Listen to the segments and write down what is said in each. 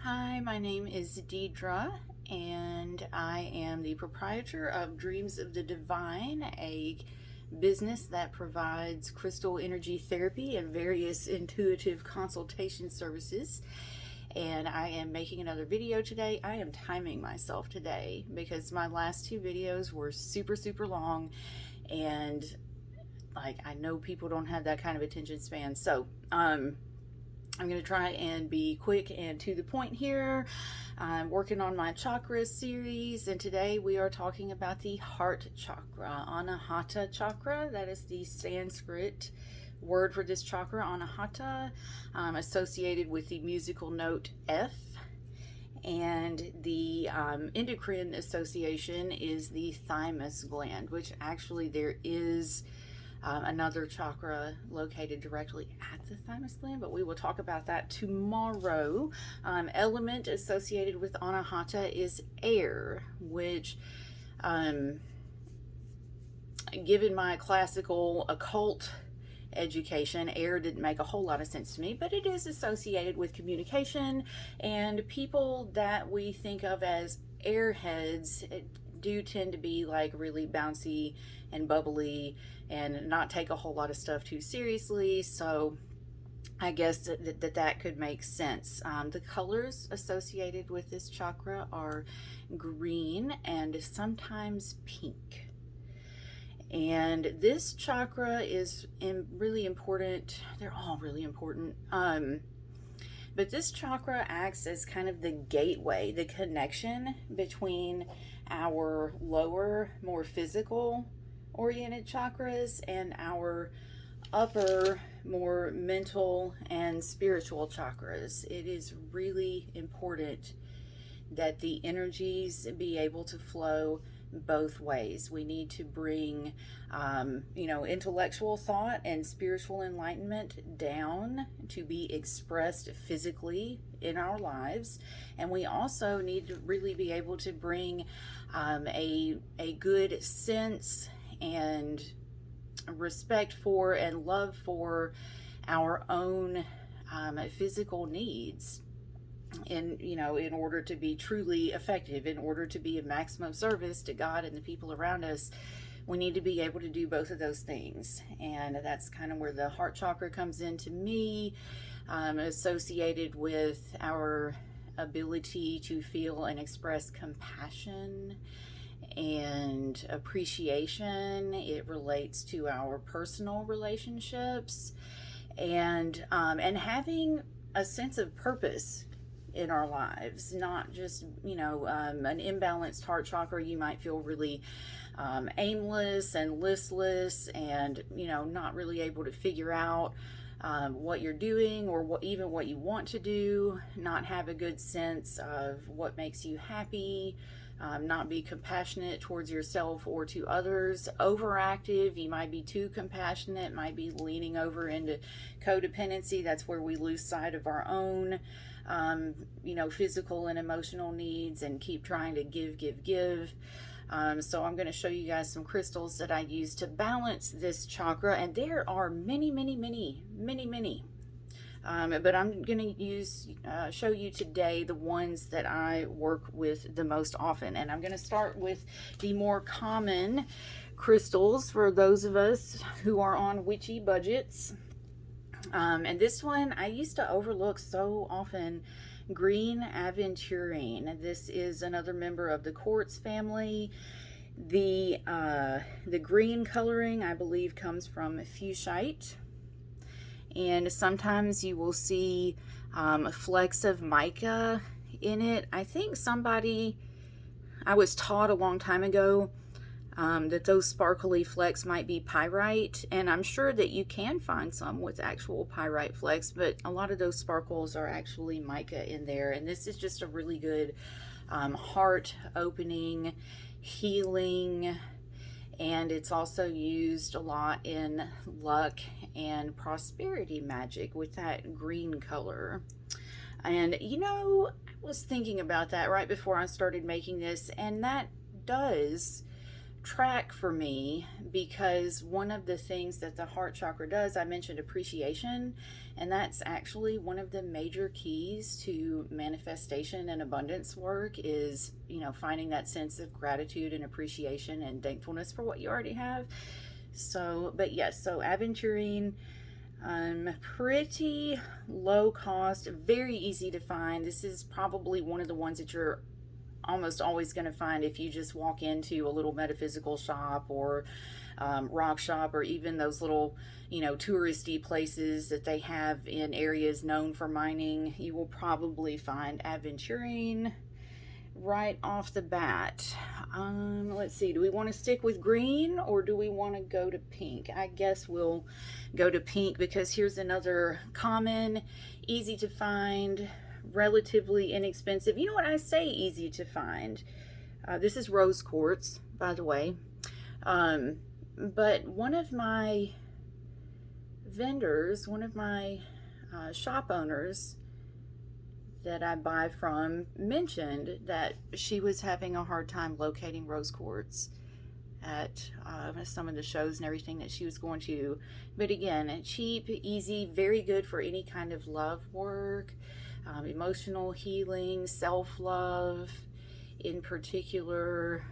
Hi, my name is Deidre, and I am the proprietor of Dreams of the Divine, a business that provides crystal energy therapy and various intuitive consultation services. And I am making another video today. I am timing myself today because my last two videos were super long, and I know people don't have that kind of attention span. So I'm going to try and be quick and to the point here. I'm working on my chakra series, and today we are talking about the heart chakra, Anahata chakra. That is the Sanskrit word for this chakra, Anahata, associated with the musical note F. And the endocrine association is the thymus gland, which actually there is another chakra located directly at the thymus gland, but we will talk about that tomorrow. Element associated with Anahata is air, which, given my classical occult education, air didn't make a whole lot of sense to me, but it is associated with communication, and people that we think of as airheads do tend to be like really bouncy and bubbly and not take a whole lot of stuff too seriously. So I guess that could make sense. The colors associated with this chakra are green and sometimes pink. And this chakra is really important. They're all really important. But this chakra acts as kind of the gateway, the connection between our lower, more physical oriented chakras and our upper, more mental and spiritual chakras. It is really important that the energies be able to flow both ways. We need to bring intellectual thought and spiritual enlightenment down to be expressed physically in our lives, and we also need to really be able to bring a good sense and respect for and love for our own physical needs in order to be truly effective, in order to be of maximum service to God and the people around us. We need to be able to do both of those things, and that's kind of where the heart chakra comes in to me, associated with our ability to feel and express compassion and appreciation. It relates to our personal relationships and having a sense of purpose in our lives, not just an imbalanced heart chakra. You might feel really aimless and listless and not really able to figure out what you're doing or even what you want to do, not have a good sense of what makes you happy, not be compassionate towards yourself or to others, overactive. You might be too compassionate, might be leaning over into codependency. That's where we lose sight of our own physical and emotional needs and keep trying to give. So I'm going to show you guys some crystals that I use to balance this chakra, and there are many. But I'm going to show you today the ones that I work with the most often. And I'm going to start with the more common crystals for those of us who are on witchy budgets. And this one I used to overlook so often, green Aventurine. This is another member of the Quartz family. The green coloring, I believe, comes from fuchsite. And sometimes you will see flecks of mica in it. I think I was taught a long time ago that those sparkly flecks might be pyrite, and I'm sure that you can find some with actual pyrite flecks, but a lot of those sparkles are actually mica in there. And this is just a really good heart opening, healing, and it's also used a lot in luck and prosperity magic with that green color. And I was thinking about that right before I started making this, and that does track for me, because one of the things that the heart chakra does, I mentioned appreciation, and that's actually one of the major keys to manifestation and abundance work is, finding that sense of gratitude and appreciation and thankfulness for what you already have. So, but yes, so Aventurine, pretty low cost, very easy to find. This is probably one of the ones that you're almost always going to find if you just walk into a little metaphysical shop or rock shop, or even those little touristy places that they have in areas known for mining. You will probably find Aventurine right off the bat. Let's see, do we want to stick with green or do we want to go to pink? I guess we'll go to pink, because here's another common, easy to find, relatively inexpensive. You know what, I say easy to find. This is rose quartz, by the way. But one of my vendors, one of my shop owners that I buy from, mentioned that she was having a hard time locating rose quartz at some of the shows and everything that she was going to. But again, cheap, easy, very good for any kind of love work, emotional healing, self-love in particular.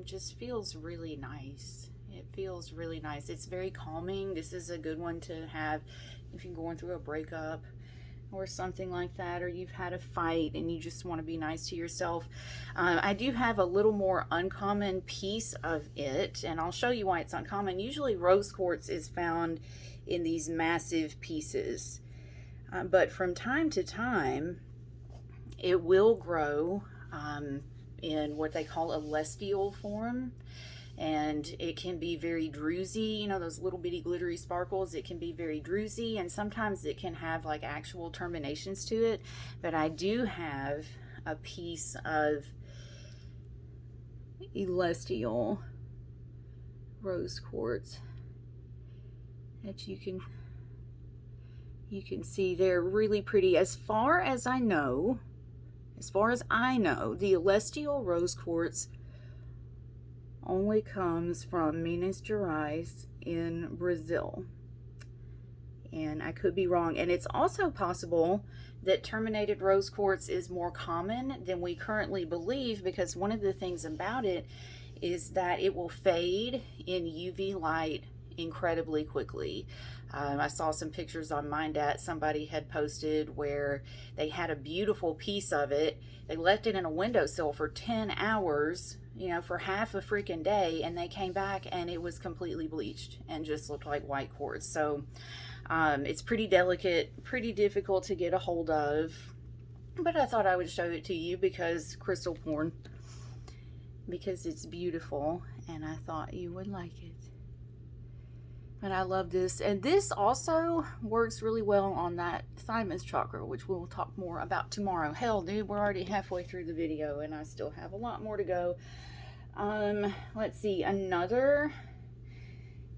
Just feels really nice. It feels really nice. It's very calming. This is a good one to have if you're going through a breakup or something like that, or you've had a fight and you just want to be nice to yourself. I do have a little more uncommon piece of it, and I'll show you why it's uncommon. Usually rose quartz is found in these massive pieces, but from time to time it will grow in what they call a celestial form, and it can be very druzy, those little bitty glittery sparkles. It can be very druzy, and sometimes it can have like actual terminations to it. But I do have a piece of celestial rose quartz that you can see. They're really pretty. As far as I know, the celestial rose quartz only comes from Minas Gerais in Brazil. And I could be wrong. And it's also possible that terminated rose quartz is more common than we currently believe, because one of the things about it is that it will fade in UV light incredibly quickly. I saw some pictures on Mindat somebody had posted where they had a beautiful piece of it. They left it in a windowsill for 10 hours, for half a freaking day, and they came back and it was completely bleached and just looked like white quartz. So it's pretty delicate, pretty difficult to get a hold of, but I thought I would show it to you because crystal porn, because it's beautiful and I thought you would like it. But I love this, and this also works really well on that thymus chakra, which we'll talk more about tomorrow. Hell, dude, we're already halfway through the video and I still have a lot more to go. Let's see,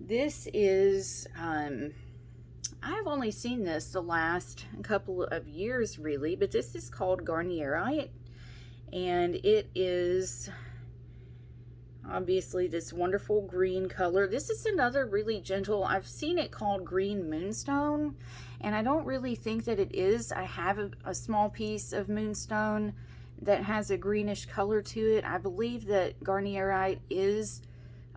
this is, I've only seen this the last couple of years really, but this is called Garnetite, and it is obviously this wonderful green color. This is another really gentle, I've seen it called green moonstone, and I don't really think that it is. I have a small piece of moonstone that has a greenish color to it. I believe that Garnetite is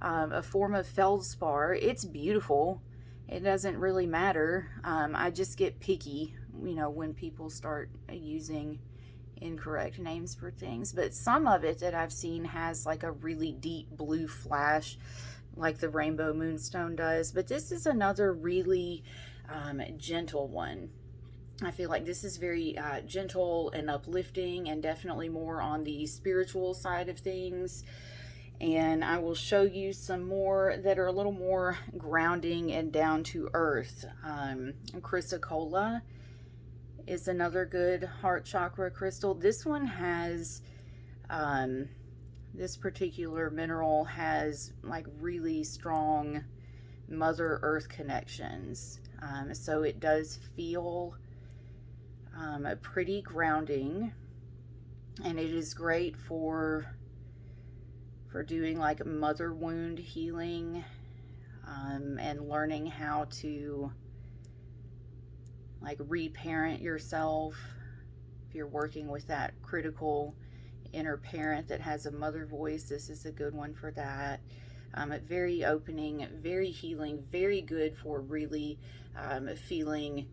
a form of feldspar. It's beautiful. It doesn't really matter. I just get picky, when people start using incorrect names for things. But some of it that I've seen has like a really deep blue flash like the rainbow moonstone does. But this is another really gentle one. I feel like this is very gentle and uplifting, and definitely more on the spiritual side of things. And I will show you some more that are a little more grounding and down to earth. Chrysocolla is another good heart chakra crystal. This one has, this particular mineral has like really strong Mother Earth connections. So it does feel pretty grounding, and it is great for for doing like mother wound healing, and learning how to like reparent yourself. If you're working with that critical inner parent that has a mother voice, this is a good one for that. Very opening, very healing, very good for really feeling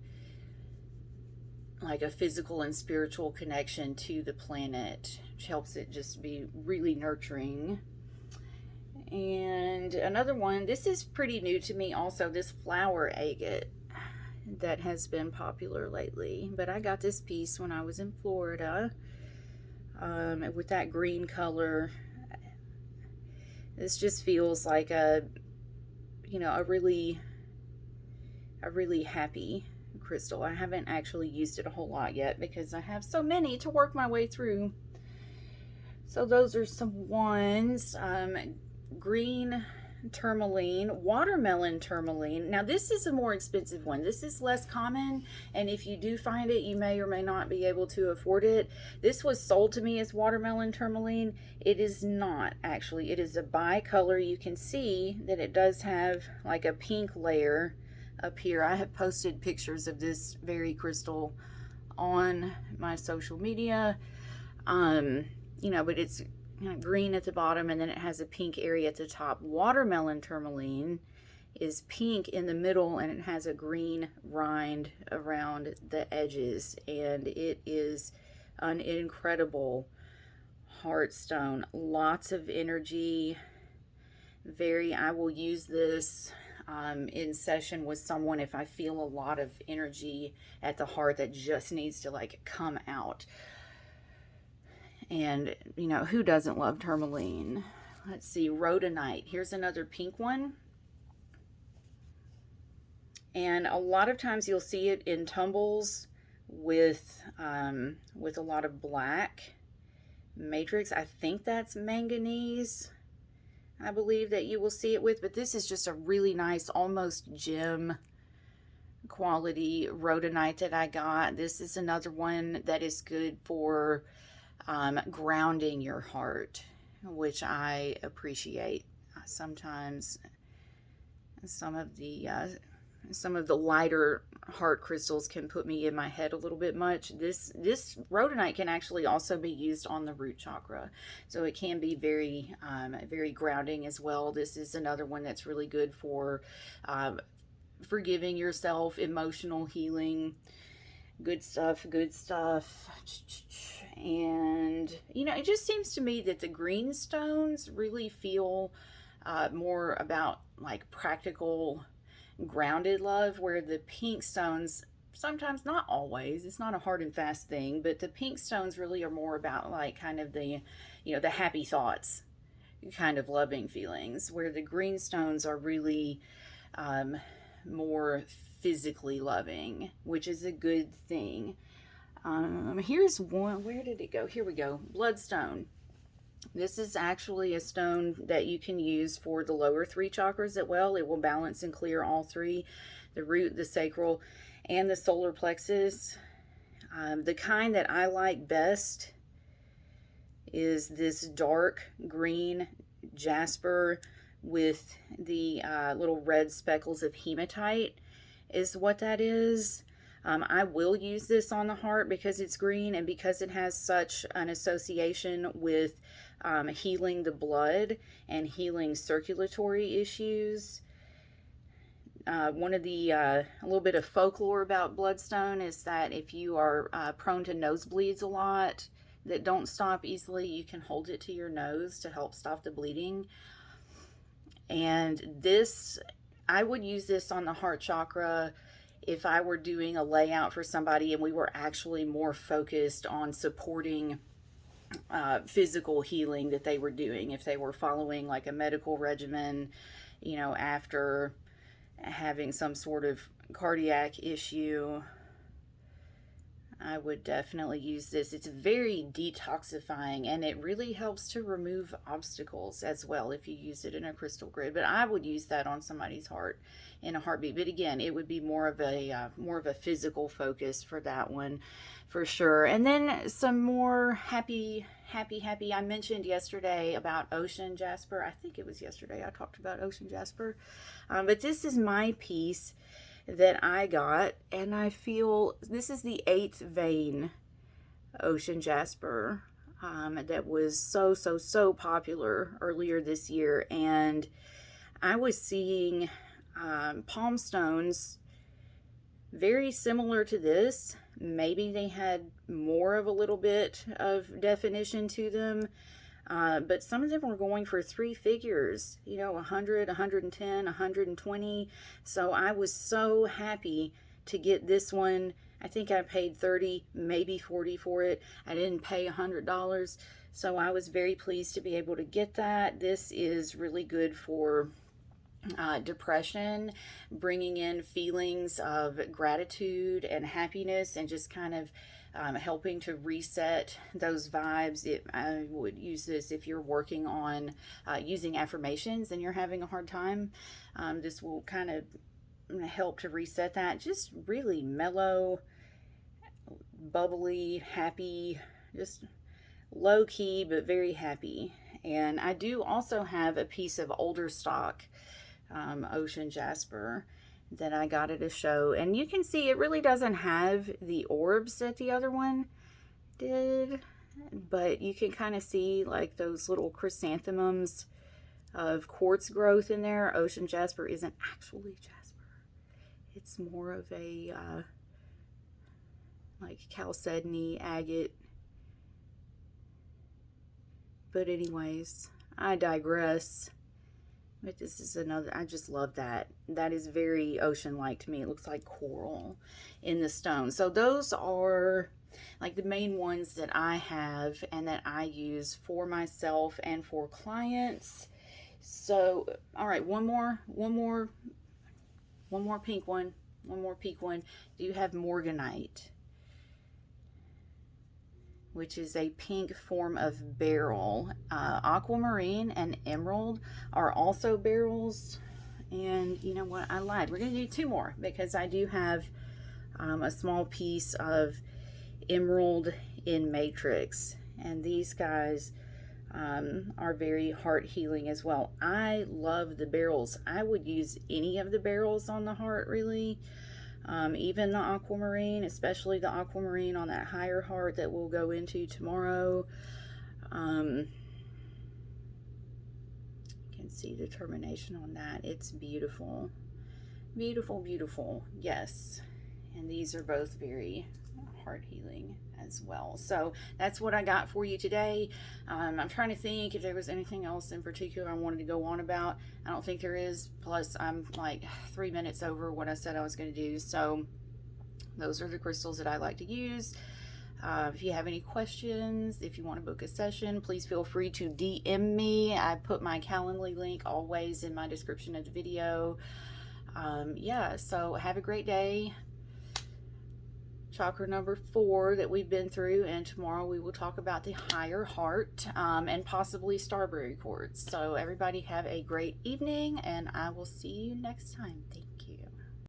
like a physical and spiritual connection to the planet, which helps it just be really nurturing. And another one, this is pretty new to me also, this flower agate that has been popular lately. But I got this piece when I was in Florida, with that green color. This just feels like a really happy crystal. I haven't actually used it a whole lot yet because I have so many to work my way through. So those are some ones. Green tourmaline, watermelon tourmaline. Now this is a more expensive one. This is less common, and if you do find it, you may or may not be able to afford it. This was sold to me as watermelon tourmaline. It is not actually. It is a bicolor. You can see that it does have like a pink layer up here. I have posted pictures of this very crystal on my social media. But it's green at the bottom, and then it has a pink area at the top. Watermelon tourmaline is pink in the middle, and it has a green rind around the edges, and it is an incredible heart stone. Lots of energy. I will use this in session with someone if I feel a lot of energy at the heart that just needs to like come out. And who doesn't love tourmaline? Let's see, rhodonite. Here's another pink one. And a lot of times you'll see it in tumbles with a lot of black matrix. I think that's manganese, I believe, that you will see it with, but this is just a really nice, almost gem quality rhodonite that I got. This is another one that is good for grounding your heart, which I appreciate. Sometimes some of the lighter heart crystals can put me in my head a little bit much. This rhodonite can actually also be used on the root chakra, so it can be very grounding as well. This is another one that's really good for forgiving yourself, emotional healing. Good stuff. And it just seems to me that the green stones really feel more about like practical, grounded love, where the pink stones, sometimes, not always, it's not a hard and fast thing, but the pink stones really are more about like kind of the the happy thoughts kind of loving feelings, where the green stones are really more physically loving, which is a good thing. Here's one. Where did it go? Here we go. Bloodstone. This is actually a stone that you can use for the lower three chakras as well. It will balance and clear all three: the root, the sacral, and the solar plexus. The kind that I like best is this dark green Jasper with the little red speckles of hematite, is what that is. I will use this on the heart because it's green and because it has such an association with healing the blood and healing circulatory issues. One of the a little bit of folklore about bloodstone is that if you are prone to nosebleeds a lot that don't stop easily, you can hold it to your nose to help stop the bleeding. And this, I would use this on the heart chakra if I were doing a layout for somebody and we were actually more focused on supporting physical healing that they were doing. If they were following like a medical regimen, after having some sort of cardiac issue, I I would definitely use this. It's very detoxifying, and it really helps to remove obstacles as well if you use it in a crystal grid. But I would use that on somebody's heart in a heartbeat. But again, it would be more of a physical focus for that one, for sure. And then some more happy. I mentioned yesterday about ocean jasper. I think it was yesterday I talked about ocean jasper. But this is my piece that I got, and I feel this is the 8th vein ocean jasper that was so popular earlier this year. And I was seeing palm stones very similar to this. Maybe they had more of a little bit of definition to them, but some of them were going for 3 figures, you know, 100, 110, 120. So I was so happy to get this one. I think I paid 30, maybe 40 for it. I didn't pay $100. So I was very pleased to be able to get that. This is really good for depression, bringing in feelings of gratitude and happiness, and just kind of helping to reset those vibes. I would use this if you're working on using affirmations and you're having a hard time. This will kind of help to reset that. Just really mellow, bubbly, happy, just low key, but very happy. And I do also have a piece of older stock ocean jasper that I got at a show, and you can see it really doesn't have the orbs that the other one did, but you can kind of see like those little chrysanthemums of quartz growth in there. Ocean jasper isn't actually jasper, it's more of a like chalcedony, agate. But anyways, I digress. But this is another, I just love that. That is very ocean-like to me. It looks like coral in the stone. So those are like the main ones that I have and that I use for myself and for clients. So, all right, one more pink one. Do you have Morganite, which is a pink form of beryl. Aquamarine and emerald are also beryls. And you know what? I lied. We're going to do 2 more because I do have a small piece of emerald in matrix. And these guys are very heart healing as well. I love the beryls. I would use any of the beryls on the heart, really. Even the aquamarine, especially the aquamarine on that higher heart that we'll go into tomorrow. You can see the termination on that. It's beautiful. Beautiful, beautiful. Yes. And these are both very heart healing as well. So that's what I got for you today. I'm trying to think if there was anything else in particular I wanted to go on about. I don't think there is. Plus I'm like 3 minutes over what I said I was going to do. So those are the crystals that I like to use. If you have any questions, if you want to book a session, please feel free to DM me. I put my Calendly link always in my description of the video. Yeah, so have a great day. Chakra number 4 that we've been through, and tomorrow we will talk about the higher heart and possibly starberry quartz. So everybody have a great evening, and I will see you next time. Thank you.